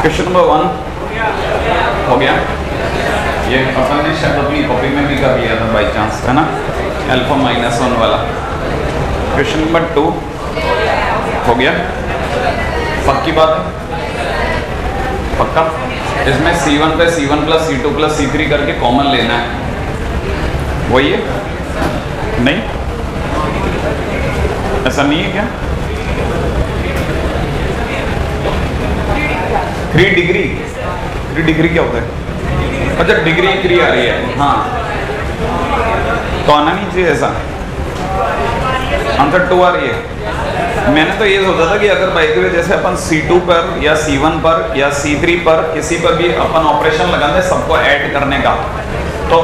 Question number 1 हो गया। ये अपन ने शायद अपनी कॉपी में भी कर लिया था बाई चांस, है ना, अल्फा -1 वाला। क्वेश्चन नंबर 2 हो गया। पक्की बात है, पक्का। इसमें C1 पे C1 + C2 + C3 करके कॉमन लेना है, वही है? नहीं, ऐसा नहीं है क्या? 3 डिग्री क्या होता है? अच्छा, डिग्री 3 आ रही है, हाँ, तो आना नहीं चाहिए ऐसा। आंसर 2 आ रही है। मैंने तो ये सोचा था कि अगर बाई द वे जैसे अपन C2 पर या C1 पर या C3 पर किसी पर भी अपन ऑपरेशन लगाते सबको ऐड करने का, तो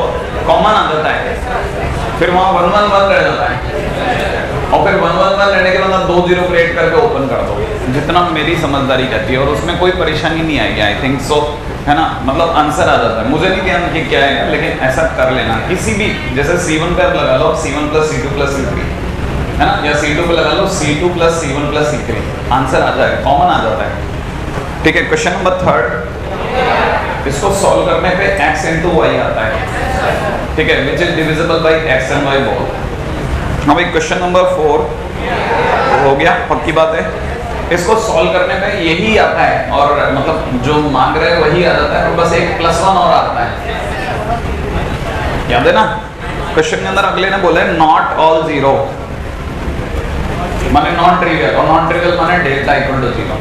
कॉमन आ जाता है, फिर वहाँ 1 1 1 रह जाता है, और फिर 1 1 1 रहने के बाद 2 0 क्रिएट करके ओपन कर दो, जितना मेरी समझदारी कहती है, और उसमें कोई परेशानी नहीं आएगी, आई थिंक सो, है ना। मतलब आंसर आ जाता है। मुझे नहीं ध्यान कि क्या है, लेकिन ऐसा कर लेना। किसी भी जैसे C1 पे लगा लो C1 + C2 + C3, है ना, या C2 पे लगा लो C2 + C1 + C3, आंसर आ जाएगा, कॉमन आ जाता है। ठीक है, क्वेश्चन नंबर 3, इसको सॉल्व करने पे x × y आता है, ठीक है, which is divisible by x and y both. अब क्वेश्चन नंबर 4 हो गया, पक्की बात है। इसको सॉल्व करने में यही आता है, और मतलब जो मांग रहे हैं वही आ जाता है, और बस एक +1 और आता है, याद है ना। क्वेश्चन के अंदर अगले ने बोला है नॉट ऑल 0 माने नॉन ट्रिवियल, और नॉन ट्रिवियल माने डेल्टा = 0।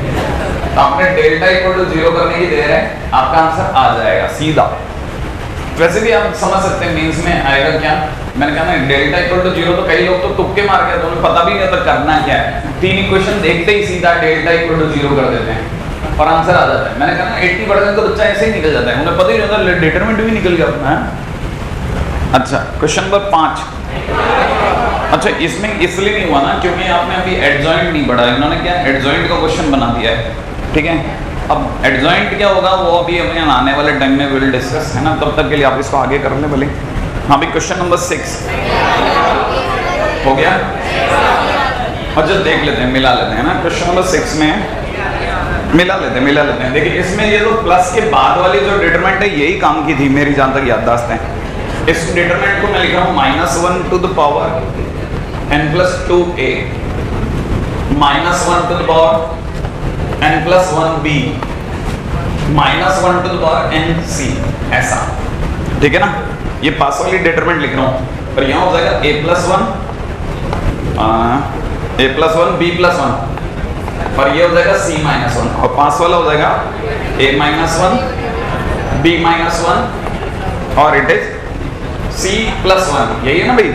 तो आपने डेल्टा = 0 करने की देर है, आपका आंसर आ जाएगा सीधा। वैसे भी आप समझ सकते हैं मेंस में आएगा क्या। मैंने कहा ना डेल्टा = 0, तो कई लोग तो तुक्के मार के, तो उन्हें पता भी नहीं होता करना क्या है, 3 इक्वेशन देखते ही सीधा डेल्टा = 0 कर देते हैं और आंसर आ जाता है। मैंने कहा ना 80% तो बच्चा ऐसे ही निकल जाता है, उन्हें पता ही नहीं होता, डिटरमिनेंट भी निकल गया अपना, है। अच्छा, क्वेश्चन नंबर 5। अच्छा, इसमें इसलिए नहीं हुआ ना क्योंकि आपने अभी एडजॉइंट नहीं पढ़ा, इन्होंने क्या एडजॉइंट का क्वेश्चन बना दिया है, ठीक है। अब एडजॉइंट क्या होगा वो अभी हमें आने वाले टाइम में विल डिस्कस, है ना, तब तक के लिए आप इसको आगे कर ले भले। हाँ भाई, क्वेश्चन नंबर 6 हो गया। और जो देख लेते हैं, मिला लेते हैं ना, क्वेश्चन नंबर 6 में मिला लेते हैं। देखिए इसमें ये जो प्लस के बाद वाली जो डिटरमिनेंट है यही काम की थी मेरी, जहां तक याददाश्त है। इस डिटरमिनेंट को मैं लिख रहा हूँ -1 to the power n + 2a, -1 to the power n + 1b, -1 to the power nc, ऐसा, ठीक है ना। ये पास वाली डिटरमिनेंट लिख रहा हूँ, पर यहाँ हो जाएगा a + 1 b + 1, और ये हो जाएगा c - 1, और पास वाला हो जाएगा a - 1 b - 1 और इट इज c + 1, यही है ना भाई।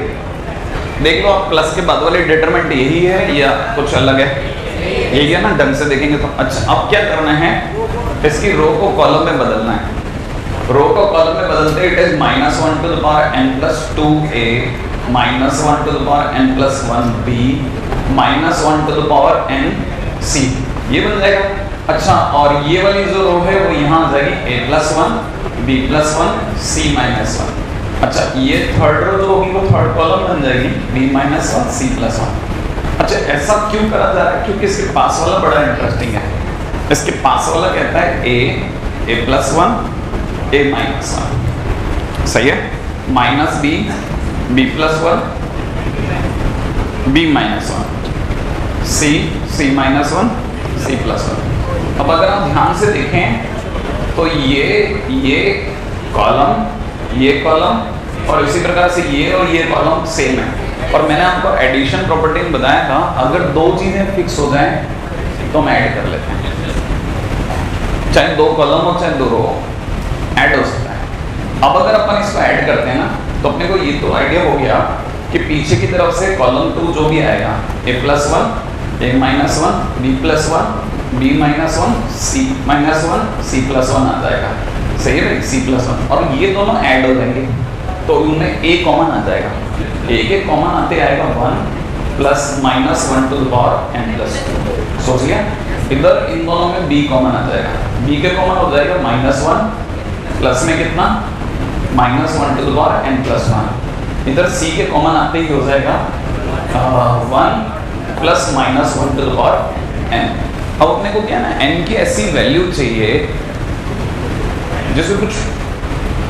देख लो आप, प्लस के बाद वाली डिटरमिनेंट यही है या कुछ अलग है? यही है ना, ढंग से देखेंगे तो। अच्छा, अब क्या करना है, इसकी रो को कॉलम में बदलना है। रो को कॉलम में बदलते it is -1 to the power n + 2a, -1 to the power n + 1b, -1 to the power nc, ये बन जाएगा। अच्छा, और ये वाली जो रो है वो यहाँ आ जाएगी a + 1 b + 1 c - 1। अच्छा, ये थर्ड रो जो होगी वो थर्ड कॉलम बन जाएगी b - 1 c + 1। अच्छा, ऐसा क्यों करा जा रहा है? क्योंकि इसके पास वाला बड़ा इंटरेस्टिंग है। इसके पास वाला कहता है a + 1 a - 1, सही है, -b b + 1 b - 1 c c - 1 c + 1। अब अगर आप ध्यान से देखें तो ये कॉलम और इसी प्रकार से ये और ये कॉलम सेम है। और मैंने आपको एडिशन प्रॉपर्टी में बताया था, अगर 2 चीजें फिक्स हो जाएं तो हम ऐड कर लेते हैं, चाहे 2 कॉलम हो चाहे 2 रो ऐड हो सकता है। अब अगर अपन इसको ऐड करते हैं ना, तो अपने को ये तो आइडिया हो गया कि पीछे की तरफ से कॉलम 2 जो भी आएगा a + 1 a - 1 b + 1 b - 1 c - 1 c + 1 आ जाएगा, सही है भाई, c + 1, और ये दोनों ऐड हो जाएंगे तो उनमें a कॉमन आ जाएगा। एक कॉमन आते आएगा 1 + -1 to the power n + 2। सोच लिया, इधर इन दोनों में b कॉमन आ जाएगा, b के कॉमन हो जाएगा -1 प्लस में कितना -1 to the power n + 1। इधर c के कॉमन आते ही हो जाएगा 1 + -1 to the power n, अब अपने को क्या है ना, n की ऐसी वैल्यू चाहिए जिसमें कुछ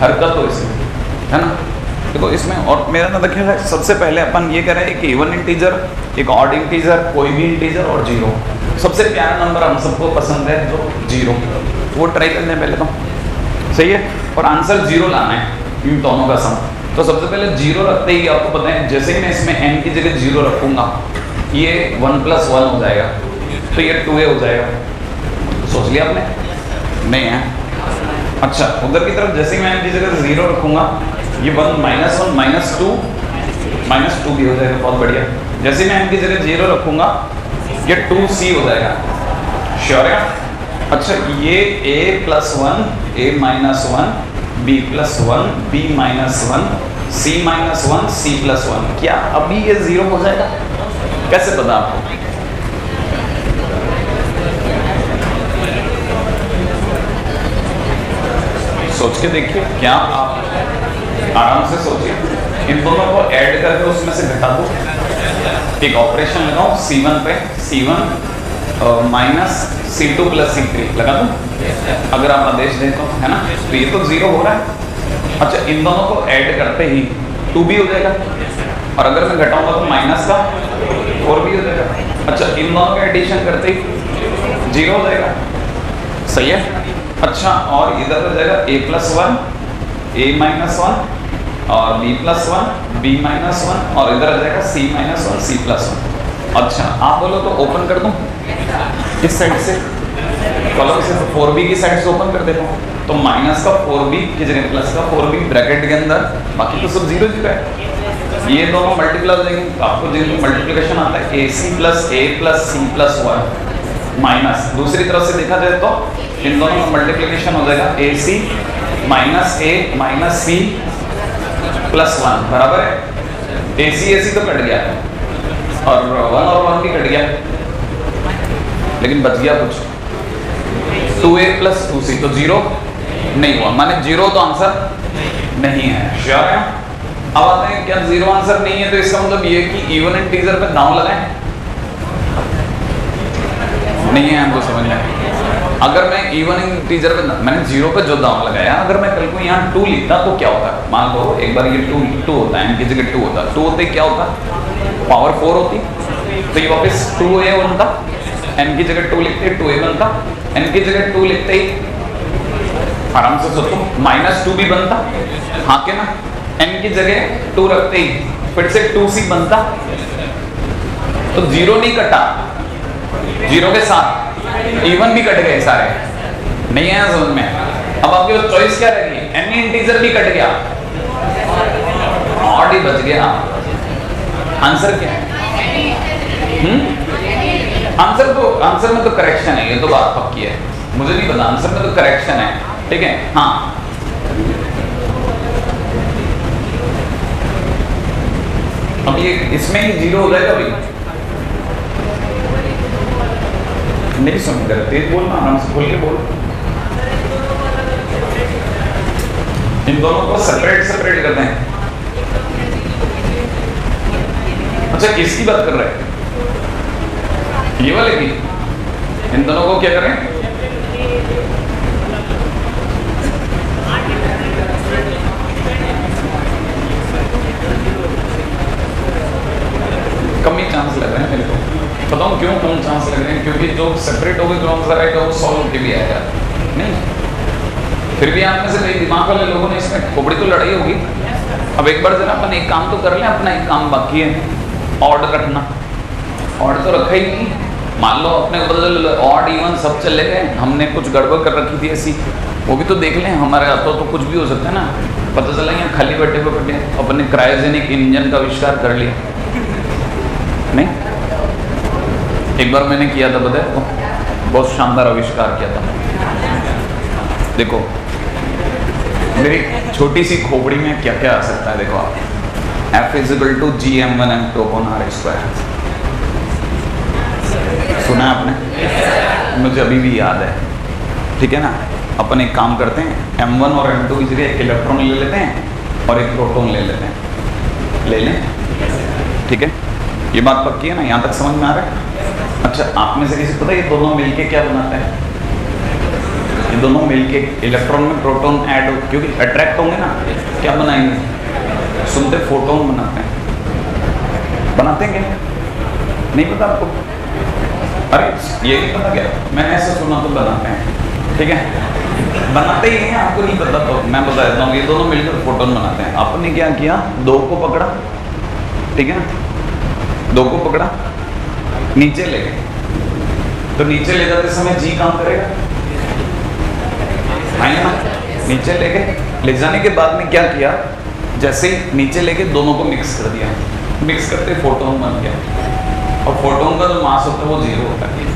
हरकत हो इसमें, है ना। देखो इसमें और मेरा ना देखिए सबसे पहले अपन ये करें एक इवन इंटीजर, एक ऑड इंटीजर, कोई भी इंटीजर और जीरो। सबसे प्यारा नंबर हम सबको पसंद है जो जीरो, वो ट्राई करने पहले तो सही है, और आंसर जीरो लाना है इन दोनों का सम। तो सबसे पहले जीरो रखते ही आपको पता है, जैसे ही मैं इसमें n की जगह जीरो रखूंगा ये 1 + 1 हो जाएगा, तो ये 2a हो जाएगा। सोच लिया आपने? नहीं है? अच्छा, उधर की तरफ जैसे ही मैं n की जगह जीरो रखूंगा ये 1 - 1 -2 भी हो जाएगा, बहुत बढ़िया। जैसे मैं n की जगह जीरो रखूंगा ये 2c हो जाएगा। श्योर है? अच्छा, ये a + 1 a - 1 b + 1 b - 1 c - 1 c + 1, क्या अभी ये जीरो हो जाएगा? कैसे पता आपको? सोच के देखिए, क्या आप आराम से सोचिए, इन दोनों को ऐड करके उसमें से घटा दो, एक ऑपरेशन लगाओ c1 पे, c1 - c2 + c3 लगा दो, अगर आप आदेश दें तो, है ना। तो ये तो जीरो हो रहा है। अच्छा, इन दोनों को ऐड करते ही 2b हो जाएगा, और अगर मैं घटाऊंगा तो माइनस का 4b हो जाएगा। अच्छा, इन दोनों का एडिशन करते ही जीरो हो जाएगा, सही है। अच्छा, और इधर हो जाएगा a + 1 a - 1 और b + 1 b - 1, और इधर आ जाएगा c - 1 c + 1। अच्छा, आप बोलो तो ओपन कर दूं इस साइड से, कॉलम से, तो 4b की साइड से ओपन कर देता हूँ, तो माइनस का 4b की जगह प्लस का 4b ब्रैकेट के अंदर, बाकी तो सब जीरो जीरो है। ये दोनों मल्टीप्लाई हो जाएंगे, तो आपको जो मल्टीप्लिकेशन आता है ac + a + c + 1 माइनस, दूसरी तरफ से देखा जाए तो इन दोनों का मल्टीप्लिकेशन हो जाएगा ac - a - c + 1 बराबर है। ac तो कट गया, और 1 और 1 भी कट गया, लेकिन बच गया कुछ, 2a + 2c, तो जीरो नहीं हुआ, माने जीरो तो आंसर नहीं है। श्योर है? अब आते हैं, क्या जीरो आंसर नहीं है तो इसका मतलब ये कि इवन इंटीजर पे दांव लगाएं? नहीं है, हमको समझ में। अगर मैं इवन इंटीजर पे, मैंने जीरो पे जो दांव लगाया, अगर मैं कल को यहाँ 2 लिखता तो क्या होता? मान लो एक बार ये 2 होता है, n की जगह 2 होता, 2 होते क्या होता? पावर 4 होती, तो ये वापस 2a बनता, n की जगह 2 लिखते 2a बनता, n की जगह 2 लिखते ही आराम से सोचो -2 भी बनता, हाँ के ना। n की जगह 2 रखते ही फिर से 2c बनता, तो जीरो नहीं कटा, जीरो के साथ इवन भी कट गए सारे, नहीं है समझ में। अब आपके पास चॉइस क्या रहेगी? एनी इंटीजर भी कट गया, ऑड ही बच गया, आंसर क्या है? आंसर में तो करेक्शन है, ये तो बात पक्की है, मुझे नहीं पता, आंसर में तो करेक्शन है, ठीक है। हाँ, अब ये इसमें ही जीरो हो जाएगा अभी, नहीं समझ रहे, तेज बोलना, आराम से खोल के बोल। इन दोनों को सेपरेट करते हैं। अच्छा, किसकी बात कर रहे हैं? ये वाले की? इन दोनों को क्या करें? कम ही चांस लग रहे हैं मेरे को, बताऊं क्यों कम चांस लग रहे हैं? क्योंकि जो सेपरेट हो गए जो आंसर आएगा वो सॉल्व होके भी आएगा, नहीं फिर भी आप में से कई दिमाग वाले लोगों ने इसमें खोपड़ी तो लड़ाई होगी। अब एक बार जरा अपन एक काम तो कर लें, अपना एक काम बाकी है, ऑड रखना। ऑड तो रखा ही नहीं, मान लो अपने बदल ऑड इवन सब चले गए, हमने कुछ गड़बड़ कर रखी थी ऐसी, वो भी तो देख लें, हमारे हाथों तो कुछ भी हो सकता है ना। पता चला यहाँ खाली बैठे अपने क्रायोजेनिक इंजन का आविष्कार कर लिया, नहीं एक बार मैंने किया था, बताया तो बहुत शानदार आविष्कार किया था। देखो मेरी छोटी सी खोपड़ी में क्या क्या आ सकता है, देखो आप, F = gm1m2/r²। सुना है आपने? मुझे अभी भी याद है, ठीक है ना। अपन एक काम करते हैं, m1 और m2 की जगह एक इलेक्ट्रॉन ले लेते हैं और एक प्रोटॉन ले लेते हैं, ले लें, ठीक है। ये बात पक्की है ना, यहाँ तक समझ में आ रहा है? अच्छा, आप में से किसी को पता है ये दोनों मिलके क्या बनाते हैं? ये दोनों मिलके इलेक्ट्रॉन में प्रोटॉन ऐड हो, क्योंकि अट्रैक्ट होंगे ना, क्या बनाएंगे? सुनते फोटोन बनाते हैं। बनाते हैं क्या? नहीं पता आपको? अरे ये नहीं पता क्या? मैंने ऐसा सुना तो बनाते हैं, ठीक है? बनाते ही हैं, आपको नहीं पता तो मैं बता देता हूँ। ये दोनों मिलकर फोटोन बनाते हैं। आपने क्या किया? दो को पकड़ा, ठीक है ना? दो को पकड़ा, नीचे ले गए, तो नीचे ले जाते समय जी काम करेगा, है ना? नीचे ले गए, ले जाने के बाद में क्या किया? जैसे ही नीचे लेके दोनों को मिक्स कर दिया, मिक्स करते फोटोन बन गया, और फोटोन का जो मास होता है वो 0 होता है।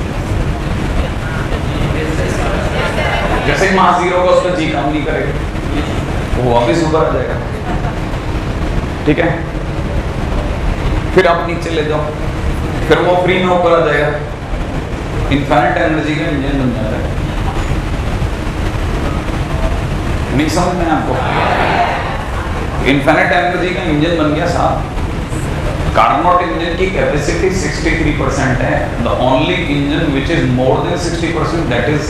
जैसे ही मास 0 होगा, उसका जी काम नहीं करेगा, वो वापिस ऊपर आ जाएगा, ठीक है? फिर आप नीचे ले जाओ, फिर वो फ्री में ऊपर आ जाएगा, इनफाइनाइट एनर्जी का इंजन बन जाता है। नहीं समझ में आपको? इनफाइनाइट एनर्जी का इंजन बन गया साहब। कार्नोट इंजन की कैपेसिटी 63% है। The only engine which is more than 60% that is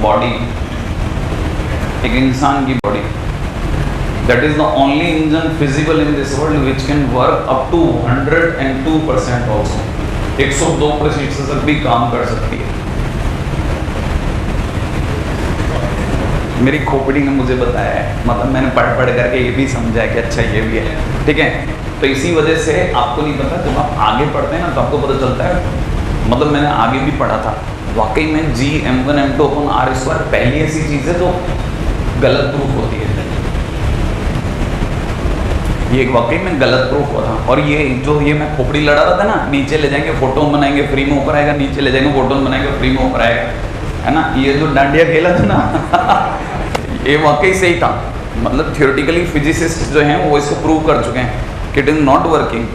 body, एक इंसान की body. That is the only engine feasible in this world which can work up to 102% also. 102% तक भी काम कर सकती है। मेरी खोपड़ी ने मुझे बताया है, मतलब मैंने पढ़ करके ये भी समझा है कि अच्छा ये भी है, ठीक है? तो इसी वजह से आपको नहीं पता, जब आप आगे पढ़ते हैं ना तो आपको पता चलता है। मतलब मैंने आगे भी पढ़ा था, वाकई में G(m1m2/r²) पहली ऐसी चीज़ है जो गलत प्रूफ होती है। ये वाकई में गलत प्रूफ हुआ था। और ये जो ये मैं खोपड़ी लड़ा रहा था ना, नीचे ले जाएंगे फोटोन बनाएंगे फ्री में ऊपर आएगा, नीचे ले जाएंगे फोटोन बनाएंगे फ्री में ऊपर आएगा, है ना? ये जो डांडिया खेला था ना ये वाकई सही था। मतलब थियोरेटिकली फिजिसिस्ट जो हैं वो इसको प्रूव कर चुके हैं कि इट इज नॉट वर्किंग।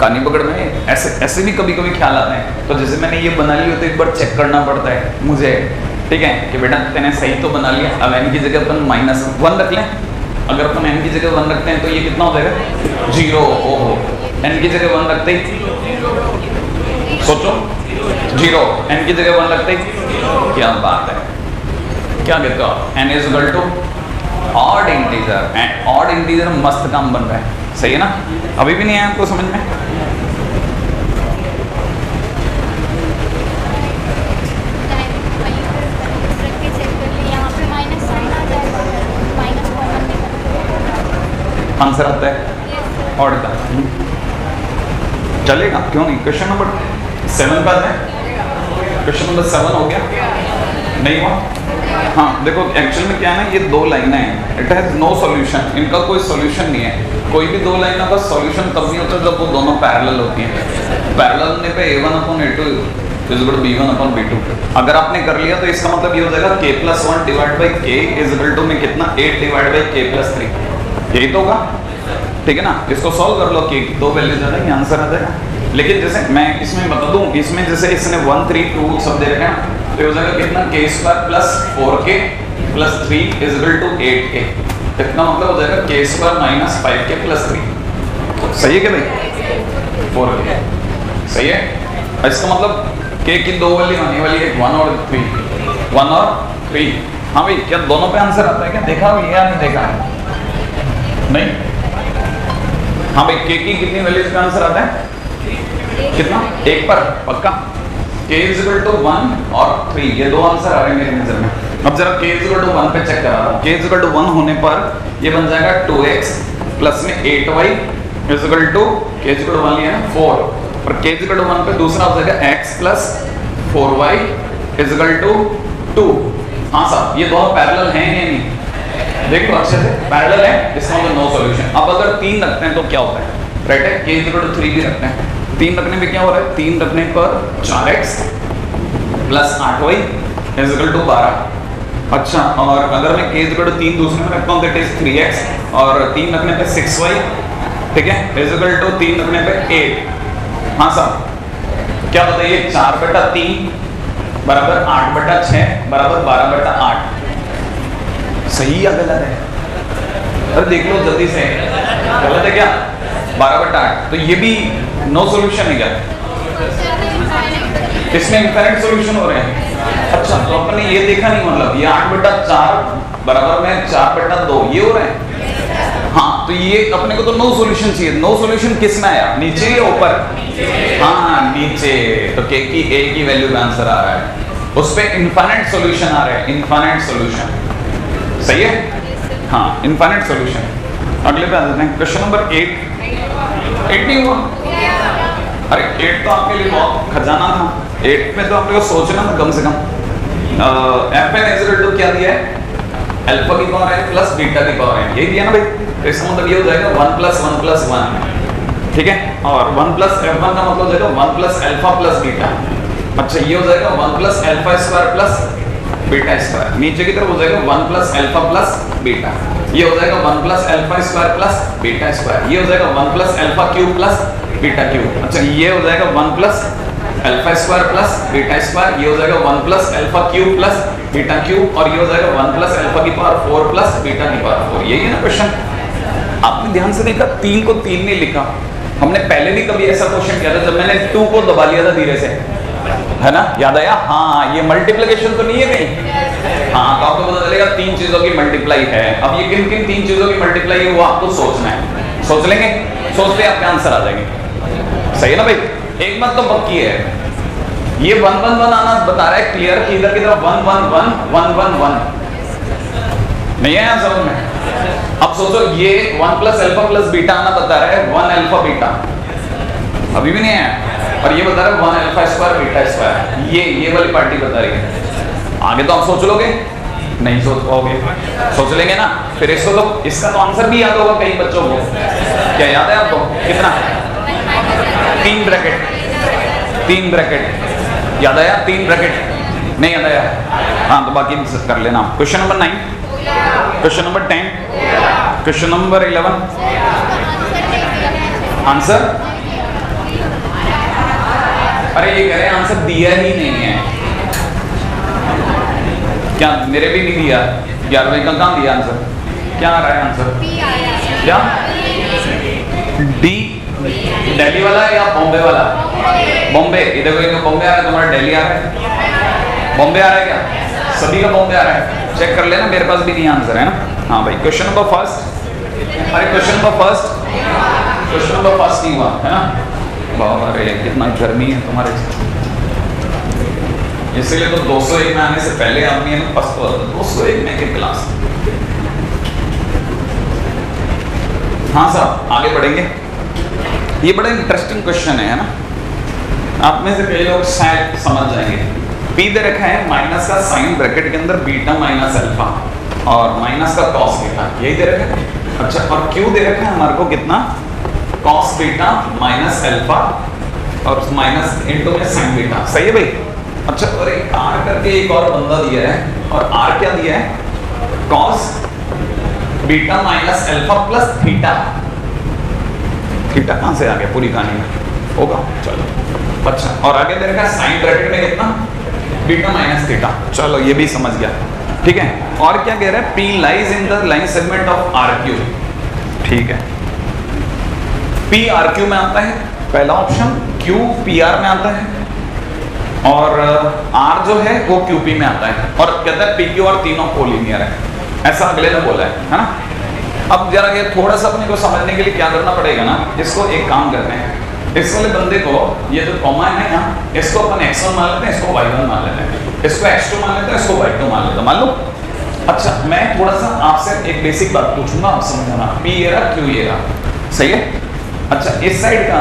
कहानी पकड़ में ऐसे भी कभी कभी ख्याल आते हैं। तो जैसे मैंने ये बना ली हो तो एक बार चेक करना पड़ता है मुझे, ठीक है, कि बेटा तेने सही तो बना लिया। अब n की जगह अपन -1 रख लें। अगर अपन n की जगह 1 रखते हैं तो ये कितना हो जाएगा? 0। ओहो, n की जगह 1 रखते ही सोचो 0, n की जगह 1 रखते ही क्या बात है, क्या कहते हो? n is equal to odd integer, and odd integer मस्त काम बन रहा है, सही है ना? अभी भी नहीं आया आपको समझ में? आंसर आता है ऑड का, चलेगा, क्यों नहीं? क्वेश्चन नंबर 7 का है। क्वेश्चन नंबर 7 हो गया? नहीं हुआ? हाँ देखो, एक्चुअल में क्या है ना, ये 2 लाइनें हैं, इट हैज नो सॉल्यूशन, इनका कोई सॉल्यूशन नहीं है। कोई भी 2 लाइनों का सॉल्यूशन तब नहीं होता जब वो दोनों पैरेलल होती हैं। पैरेलल होने पे a1/a2 is equal to b1/b2। अगर आपने कर लिया तो इसका मतलब ये हो जाएगा k+1 divide by k is equal to में कितना 8 डिवाइड बाई k+3, यही तो होगा, ठीक है ना? इसको सॉल्व कर लो, k की 2 वैल्यू आ जाएगी, आंसर आ जाएगा। लेकिन जैसे मैं इसमें बता दूं, इसमें जैसे इसने 1 3 2 सब दे रखे हैं, तो हो जाएगा कितना k² + 4k + 3 is equal to 8k। इतना मतलब हो जाएगा k² - 5k + 3। सही है क्या भाई? 4k सही है। इसका मतलब k की 2 वैल्यू आने वाली है 1 और 3, 1 और 3। हाँ भाई, क्या दोनों पे आंसर आता है क्या? देखा हुई या नहीं देखा? नहीं? हाँ भाई, k की कितनी वैल्यूज का आंसर आता है? कितना? 1 पर पक्का? k = 1 और 3, ये 2 आंसर आ रहे हैं मेरी नजर में। अब जरा k = 1 पे चेक करा रहा हूँ। k = 1 होने पर ये बन जाएगा 2x प्लस में 8y is equal to k = 1 लिया ना 4, और k = 1 पे दूसरा हो जाएगा x + 4y is equal to 2। हाँ साहब, ये दोनों पैरेलल हैं या नहीं? देख लो अच्छे से, पैरेलल है, इसका मतलब नो सॉल्यूशन। अब अगर 3 रखते हैं तो क्या होता है? राइट है, k = 3 भी रखते हैं। 3 रखने पे क्या हो रहा है? 3 रखने पर 4x + 8y is equal to 12। अच्छा, और अगर मैं k = 3 दूसरे में रखता हूँ दैट इज 3x, और 3 रखने पे 6y, ठीक है, इज इक्वल टू 3 रखने पे 8। हाँ साहब, क्या बताइए? 4/3 बराबर 8/6 बराबर 12/8। सही या गलत है? अरे देख लो जल्दी से, गलत है क्या? 12/8, तो ये भी नो सॉल्यूशन है क्या? इसमें इनफाइनाइट सॉल्यूशन हो रहे हैं। अच्छा तो अपने ये देखा नहीं, मतलब ये 8/4 बराबर में 4/2 ये हो रहा है। हाँ तो ये अपने को तो नो सॉल्यूशन चाहिए। नो सॉल्यूशन किस में आया, नीचे या ऊपर? हाँ नीचे। तो के की ए की वैल्यू का आंसर आ रहा है, उस पे इनफाइनाइट सॉल्यूशन आ रहा है, इनफाइनाइट सॉल्यूशन। सही है, हाँ इनफाइनाइट सॉल्यूशन। अगले पे आ जाते हैं, क्वेश्चन नंबर 8 नहीं हुआ? अरे 8 तो आपके लिए बहुत खजाना था। 8 में तो आपने को सोचना था कम से कम। fn क्या दिया है, अल्फा की पावर n प्लस बीटा की पावर n, यही दिया ना भाई। तो इसका मतलब ये हो जाएगा 1 + 1 + 1, ठीक है। और 1 + f1 का मतलब हो जाएगा 1 + अल्फा + बीटा। अच्छा ये हो जाएगा 1 + α² + β²। नीचे की तरफ हो जाएगा 1 + अल्फा + बीटा। ये हो जाएगा 1 + α² + β²। ये हो जाएगा 1 + α³ + β³। अच्छा ये हो जाएगा 1 + α² + β²। ये हो जाएगा 1 + α³ + β³। और ये हो जाएगा 1 + α⁴ + β⁴। यही है ना क्वेश्चन। आपने ध्यान से देखा 3 को 3 नहीं लिखा। हमने पहले भी कभी ऐसा क्वेश्चन किया था जब मैंने 2 को दबा लिया था धीरे से, है ना, याद आया? हाँ ये मल्टीप्लिकेशन तो नहीं है कहीं। हाँ तो आपको पता चलेगा 3 चीजों की मल्टीप्लाई है। अब ये किन किन 3 चीजों की मल्टीप्लाई है वो आपको सोचना है। सोच लेंगे, सोचते आपके आंसर आ जाएंगे। सही है ना भाई? एक बात तो पक्की है, ये 1 1 1 आना बता रहा है क्लियर कि इधर की तरफ 1 1 1 1 1 1 नहीं है यहाँ समझ में। अब सोचो ये 1 + अल्फा + बीटा आना बता रहा है 1 अल्फा बीटा, अभी भी नहीं है। और ये बता रहा है 1 α² β²। ये वाली पार्टी बता रही है। आगे तो आप सोच लोगे नहीं, सोच पाओगे? सोच लेंगे ना, फिर इसको तो इसका तो आंसर भी याद होगा कई बच्चों को। क्या याद है आपको? कितना? 3 ब्रैकेट याद आया? 3 ब्रैकेट नहीं याद आया? हाँ तो बाकी कर लेना। Question number 9, question number 10, question number 11 answer. अरे ये कह रहे हैं आंसर दिया ही नहीं है। क्या मेरे भी नहीं दिया? 11वें का कहाँ दिया आंसर? क्या आ रहा है आंसर? क्या डी दिल्ली वाला है या बॉम्बे वाला? बॉम्बे। इधर कोई बॉम्बे आ रहा है, तुम्हारा दिल्ली आ रहा है? बॉम्बे आ रहा है क्या? सभी का बॉम्बे आ रहा है? चेक कर लेना, मेरे पास भी नहीं आंसर है ना। हाँ भाई क्वेश्चन नंबर 1। अरे क्वेश्चन नंबर 1 नहीं हुआ है ना? अरे कितना गर्मी है तुम्हारे, इसीलिए तो 201 में आने से पहले आदमी है ना पस्त 201 में के क्लास। हाँ साहब आगे बढ़ेंगे। ये बड़ा इंटरेस्टिंग क्वेश्चन है ना, आप में से कई लोग शायद समझ जाएंगे। पी दे रखा है माइनस का साइन ब्रैकेट के अंदर बीटा माइनस अल्फा और माइनस का कॉस बीटा, यही दे रखा है। अच्छा और क्यू दे रखा है हमारे को कितना, कॉस बीटा माइनस अल्फा और माइनस इंटू में साइन बीटा। सही है भाई? अच्छा और एक आर करके एक और बंदा दिया है, और आर क्या दिया है, cos beta minus alpha plus theta. Theta कहाँ से आ गया पूरी कहानी में होगा, चलो। अच्छा और आगे दे रखा है साइन ब्रैकेट में कितना, बीटा माइनस थीटा। चलो ये भी समझ गया, ठीक है। और क्या कह रहा है, P lies in the line segment of RQ। ठीक है, P RQ में आता है पहला ऑप्शन, Q PR में आता है और R जो है वो QP में आता है। और कहता है PQ और तीनों कोलिनियर है, ऐसा अगले ने बोला है ना। अब जरा ये थोड़ा सा अपने को समझने के लिए क्या करना पड़ेगा ना, इसको एक काम करते हैं, इस वाले बंदे को ये जो कॉमा है ना, इसको अपन x1 मान लेते हैं, इसको y1 मान लेते हैं, इसको x2 मान लेते हैं, इसको y2 मान लेते हैं, मान लो। अच्छा मैं थोड़ा सा आपसे एक बेसिक बात पूछूंगा, आप समझना। P ये रहा, Q ये रहा, सही है। अच्छा इस साइड का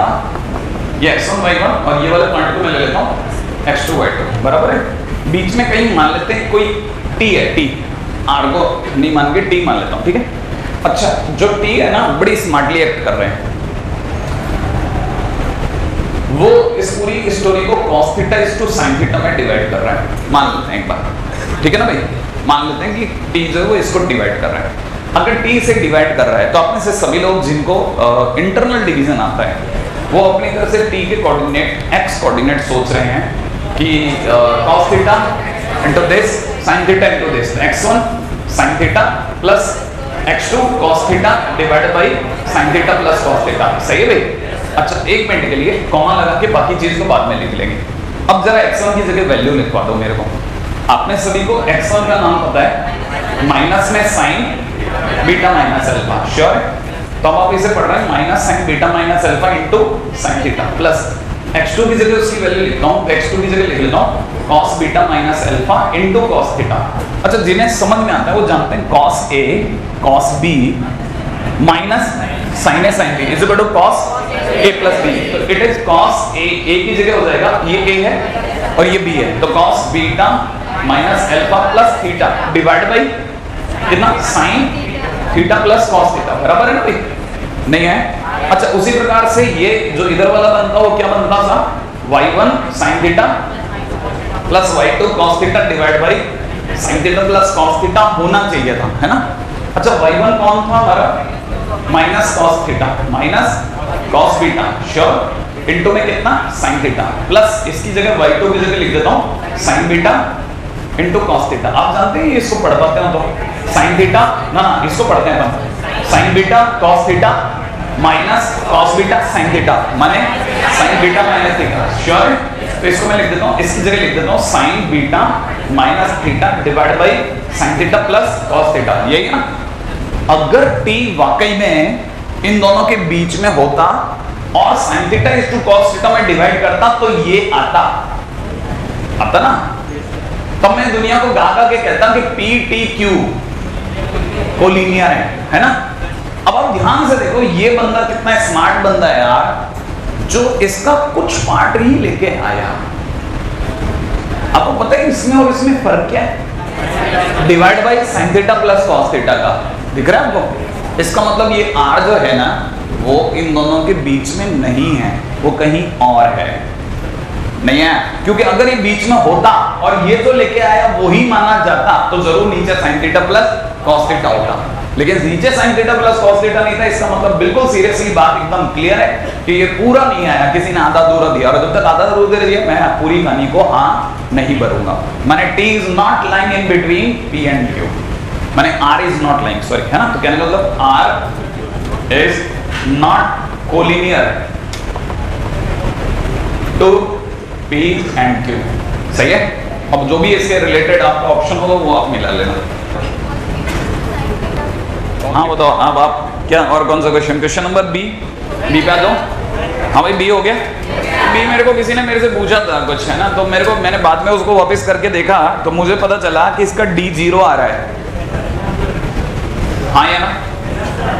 ये x1 y1 और ये वाले पॉइंट को मैं ले लेता हूँ x2 y2, बराबर है। बीच में कहीं मान लेते हैं कोई t है, t, r को नहीं मान के t मान लेता हूँ, ठीक है। अच्छा जो t है ना बड़ी स्मार्टली एक्ट कर रहे हैं, वो इस पूरी स्टोरी को cos थीटा इस टू sin थीटा में डिवाइड कर रहा है, मान लेते हैं एक बार, ठीक है ना भाई। मान लेते हैं कि t जो है वो इसको डिवाइड कर रहा है। अगर t से डिवाइड कर रहा है तो आपने से सभी लोग जिनको इंटरनल डिवीजन आता है वो अपनी तरफ से t के कोऑर्डिनेट x कोऑर्डिनेट सोच रहे हैं कि cos theta into this sin theta into this, x1 sin theta plus x2 cos theta divided by sin theta plus cos theta. सही है भाई? अच्छा एक मिनट के लिए कॉमा लगा के बाकी चीज को बाद में लिख लेंगे, अब जरा x1 की जगह वैल्यू लिखवा दो मेरे को। आपने सभी को x1 का नाम पता है, माइनस में sign beta minus alpha, sure है? तो अब आप इसे पढ़ रहे हैं minus sign beta minus alpha into sine theta plus x2 की जगह उसकी वैल्यू लिखता हूँ, x2 की जगह लिख लेता हूँ cos beta minus alpha into cos theta. अच्छा, जिन्हें समझ में आता है वो जानते हैं cos A cos B minus sin A sin B is equal to cos A plus B। तो इट इज cos A की जगह हो जाएगा, ये A है और ये B है, तो cos beta minus alpha plus theta divide by कितना, sin theta plus cos theta, बराबर है ना भाई? नहीं है? अच्छा, उसी प्रकार से ये जो इधर वाला बनता वो क्या बनता था, y1 sin theta plus y2 cos theta divide by sin theta plus cos theta होना चाहिए था, है ना? अच्छा, y1 कौन था हमारा, minus cos theta minus cos beta, sure, into में कितना sin थीटा प्लस इसकी जगह y2 की जगह लिख देता हूं sin beta into cos theta. आप जानते हैं इसको पढ़ पाते हो तो sin थीटा ना इसको पढ़ते हैं हम sin beta cos theta minus cos beta sin theta माने sin beta minus theta, sure? तो इसको मैं लिख देता हूं, इसकी जगह लिख देता हूं sin beta minus theta divide by sin theta plus cos theta, यही है ना? अगर t वाकई में इन दोनों के बीच में होता और sin थीटा इस टू cos थीटा में डिवाइड करता तो ये आता ना, तब मैं दुनिया को गा के कहता कि पी टी क्यू कोलिनियर है ना? अब आप ध्यान से देखो, ये बंदा कितना स्मार्ट बंदा है यार, जो इसका कुछ पार्ट ही लेके आया। आपको पता है इसमें और इसमें फर्क क्या है, divide by sin theta plus cos theta का, दिख रहा है आपको? इसका मतलब ये r जो है ना वो इन दोनों के बीच में नहीं है, वो कहीं और है, नहीं है? क्योंकि अगर ये बीच में होता और ये जो लेके आया वही माना जाता तो जरूर नीचे sin theta plus cos theta होता, लेकिन नीचे sin theta plus cos theta नहीं था। इसका मतलब बिल्कुल सीरियसली बात एकदम क्लियर है कि ये पूरा नहीं आया, किसी ने आधा अधूरा दिया, और जब तक आधा अधूरा दिया मैं पूरी कहानी को हाँ नहीं भरूंगा। माने t is not lying in between p and q, माने r is not lying, sorry, है ना? तो कहने का मतलब r is not collinear to P and Q, सही है? अब जो भी इसके रिलेटेड आपका ऑप्शन होगा वो आप मिला लेना। हाँ बताओ, अब आप क्या और कौन सा क्वेश्चन, क्वेश्चन नंबर बी पे आ जाओ। हाँ भाई बी हो गया। बी मेरे को किसी ने मेरे से पूछा था कुछ, है ना? तो मैंने बाद में उसको वापस करके देखा तो मुझे पता चला कि इसका D 0 आ रहा है, हाँ या ना?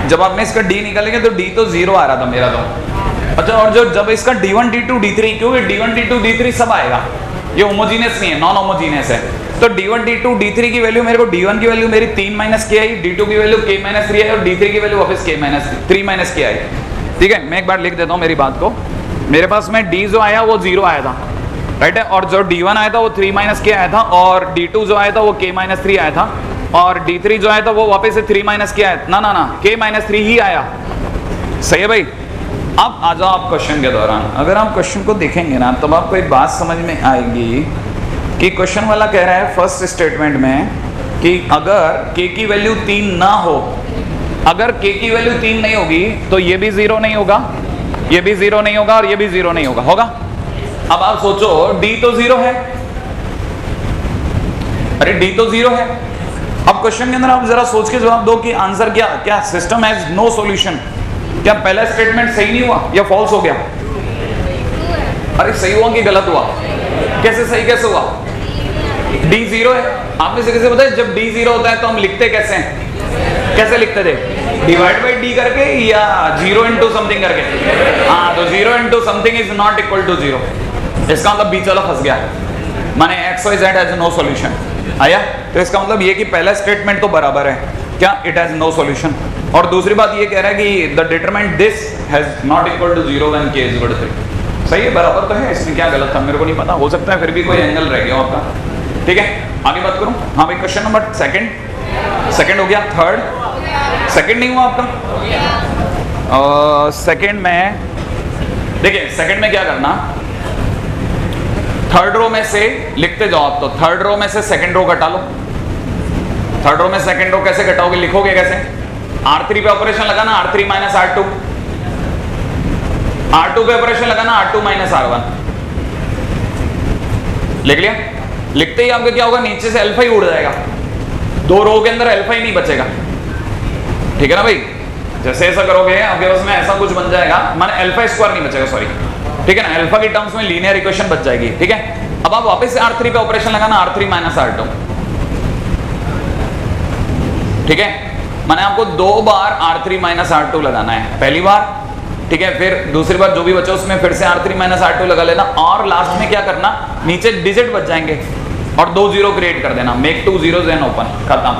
जब आपने इसका D निकालेंगे तो D तो 0 आ रहा था मेरा तो। अच्छा, और जब इसका D1 D2 D3, क्योंकि D1 D2 D3 सब आएगा, ये होमोजीनियस नहीं है, नॉन होमोजीनियस है, तो D1 D2 D3 की वैल्यू मेरे को, D1 की वैल्यू मेरी 3 माइनस k आई, D2 की वैल्यू k माइनस 3 आई और D3 की वैल्यू वापस k माइनस 3 माइनस k आई। ठीक है, मैं एक बार लिख देता हूँ मेरी बात को। मेरे पास में D जो आया वो 0 आया था, राइट है, और जो D1 आया था वो 3 माइनस k आया था, और D2 जो आया था वो k माइनस 3 आया था, और D3 जो आया था वो वापस से 3 माइनस k आया, ना k माइनस 3 ही आया, सही है भाई? अब आ जाओ आप क्वेश्चन के दौरान, अगर आप क्वेश्चन को देखेंगे ना तब आपको एक बात समझ में आएगी कि क्वेश्चन वाला कह रहा है फर्स्ट स्टेटमेंट में कि अगर k की वैल्यू 3 ना हो, अगर k की वैल्यू 3 नहीं होगी तो ये भी 0 नहीं होगा, ये भी 0 नहीं होगा और ये भी 0 नहीं होगा। अब आप सोचो d तो 0 है, अरे d तो 0 है। अब क्वेश्चन के अंदर आप जरा सोच के जवाब दो कि आंसर क्या सिस्टम हैज नो सॉल्यूशन। क्या पहला स्टेटमेंट सही नहीं हुआ या फॉल्स हो गया? अरे सही हुआ कि गलत हुआ? कैसे सही कैसे हुआ? D 0 है। आपने से कैसे बताया जब D 0 होता है तो हम लिखते कैसे हैं? कैसे लिखते थे? डिवाइड बाई D करके या 0 इंटू समथिंग करके? हाँ, तो 0 into something is not equal to 0। इसका मतलब बीच वाला फंस गया, माने XYZ हैज नो सॉल्यूशन। आया? तो इसका मतलब ये कि पहला स्टेटमेंट तो बराबर है, क्या इट हैज नो सॉल्यूशन, और दूसरी बात ये कह रहा है कि the determinant this has not equal to 0 when k is equal to 3। सही है, बराबर तो है, इसमें क्या गलत था मेरे को नहीं पता, हो सकता है फिर भी कोई एंगल रह गया हो आपका। ठीक है, आगे बात करूं। हाँ भाई, क्वेश्चन नंबर सेकंड हो गया, थर्ड सेकंड नहीं हुआ आपका। सेकंड में देखिए, सेकंड में क्या करना, थर्ड रो में से लिखते जाओ आप, तो थर्ड रो में से सेकंड रो घटा लो। थर्ड रो में सेकंड रो कैसे घटाओगे, लिखोगे कैसे? R3 पे ऑपरेशन लगाना, R3 माइनस R2, R2 पे ऑपरेशन लगाना, R2 माइनस R1, लिख लिया? लिखते ही आपका क्या होगा, नीचे से अल्फा ही उड़ जाएगा, दो रो के अंदर अल्फा ही नहीं बचेगा, ठीक है ना भाई। जैसे ऐसा करोगे आपके पास में ऐसा कुछ बन जाएगा, माने अल्फा स्क्वायर नहीं बचेगा, सॉरी, ठीक है ना, अल्फा की टर्म्स में लीनियर इक्वेशन बच जाएगी, ठीक है। अब आप वापस से R3 पे ऑपरेशन लगाना, R3 माइनस R2, ठीक है। माने आपको दो बार R3 माइनस R2 लगाना है, पहली बार, ठीक है, फिर दूसरी बार जो भी बचा उसमें फिर से R3 माइनस R2 लगा लेना, और लास्ट में क्या करना, नीचे डिजिट बच जाएंगे और 2 जीरो क्रिएट कर देना, मेक 2 zeros एंड ओपन, खत्म।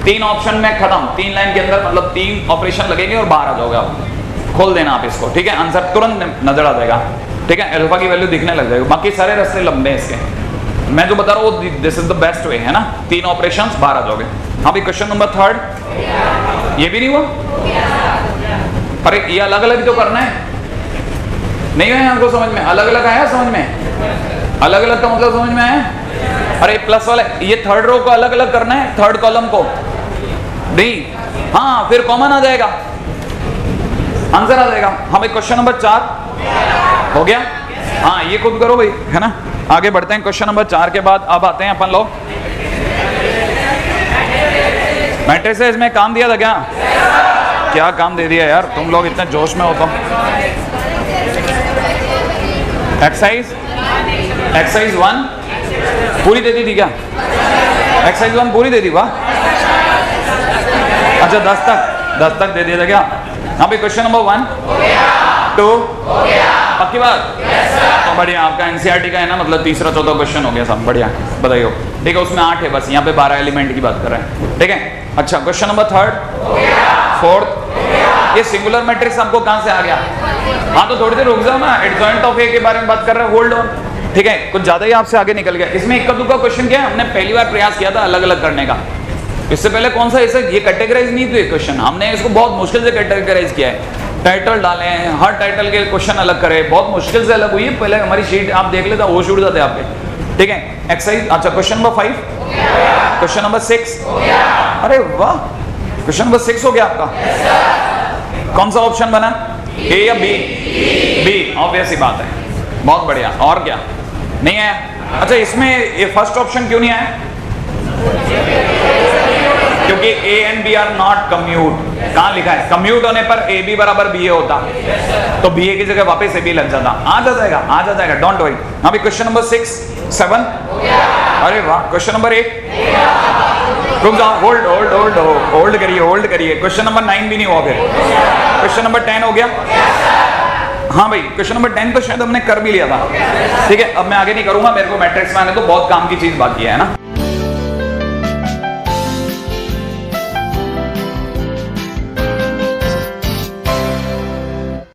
3 ऑप्शन में खत्म, 3 लाइन के अंदर मतलब 3 ऑपरेशन लगेंगे और बाहर आ जाओगे आप, खोल देना आप इसको, ठीक है, आंसर तुरंत नजर आ जाएगा, ठीक है, अल्फा की वैल्यू दिखने लग जाएगी। बाकी सारे रास्ते लंबे हैं इसके, मैं जो बता रहा हूँ this is the best way, है ना, 3 ऑपरेशंस बाहर आ जाओगे। हाँ भाई, क्वेश्चन नंबर 3, ये भी नहीं हुआ? अरे ये अलग अलग तो करना है, नहीं आया आपको समझ में? अलग अलग आया समझ में? अलग अलग का मतलब समझ में आया? अरे प्लस वाले ये थर्ड रो को अलग अलग करना है, थर्ड कॉलम को नहीं, हाँ फिर कॉमन आ जाएगा, आंसर आ जाएगा। हाँ भाई, क्वेश्चन नंबर 4 हो गया, हाँ ये खुद करो भाई, है ना। आगे बढ़ते हैं, क्वेश्चन नंबर 4 के बाद अब आते हैं अपन लोग मैट्रिसेस में। काम दिया था क्या? क्या काम दे दिया यार, तुम लोग इतने जोश में हो तो। एक्सरसाइज 1 पूरी दे दी थी क्या? एक्सरसाइज 1 पूरी दे दी, वाह। अच्छा 10 तक दे दिया था क्या? हाँ भाई, क्वेश्चन नंबर 1 2 पक्की बात? तो बढ़िया, आपका एनसीईआरटी का है ना, मतलब तीसरा चौथा क्वेश्चन हो गया सब, बढ़िया, बताइए, ठीक है। उसमें 8 है बस, यहाँ पे 12 एलिमेंट की बात कर रहे हैं, ठीक है। अच्छा, क्वेश्चन नंबर 3 4 ये सिंगुलर मैट्रिक्स आपको कहाँ से आ गया? हाँ तो थोड़ी देर रुक जाओ ना, एडजॉइंट ऑफ ए के बारे में बात कर रहे हैं, होल्ड ऑन, ठीक है, कुछ ज्यादा ही आपसे आगे निकल गया। इसमें इक्का दुक्का क्वेश्चन क्या है, हमने पहली बार प्रयास किया था अलग अलग करने का, इससे पहले कौन सा ऐसा ये कैटेगराइज नहीं थे क्वेश्चन, हमने इसको बहुत मुश्किल से कैटेगराइज किया है, टाइटल डाले हैं, हर टाइटल के क्वेश्चन अलग करे, बहुत मुश्किल से अलग हुई है। पहले हमारी शीट आप देख लेते वो छूट जाते आपके, ठीक है। एक्सरसाइज, अच्छा क्वेश्चन नंबर 5, क्वेश्चन नंबर 6, अरे वाह, क्वेश्चन नंबर 6 हो गया आपका। कौन सा ऑप्शन बना, ए या बी? बी, ऑब्वियस ही बात है, बहुत बढ़िया। और क्या नहीं आया? अच्छा, इसमें ये फर्स्ट ऑप्शन क्यों नहीं आया? क्योंकि A and B are not commute. कहाँ लिखा है? कम्यूट होने पर ए बी बराबर बी ए होता, तो बी ए की जगह वापस ए बी लग जाता। आ जाएगा, डोंट वरी। अभी क्वेश्चन नंबर 6 7, अरे वाह। क्वेश्चन नंबर 8, रुक जाओ, होल्ड करिए। क्वेश्चन नंबर 9 भी नहीं हुआ, फिर क्वेश्चन नंबर 10 हो गया। हाँ भाई, क्वेश्चन नंबर 10 तो शायद हमने कर भी लिया था, ठीक है। अब मैं आगे नहीं करूंगा, मेरे को मैट्रिक्स में आने तो बहुत काम की चीज बाकी है ना।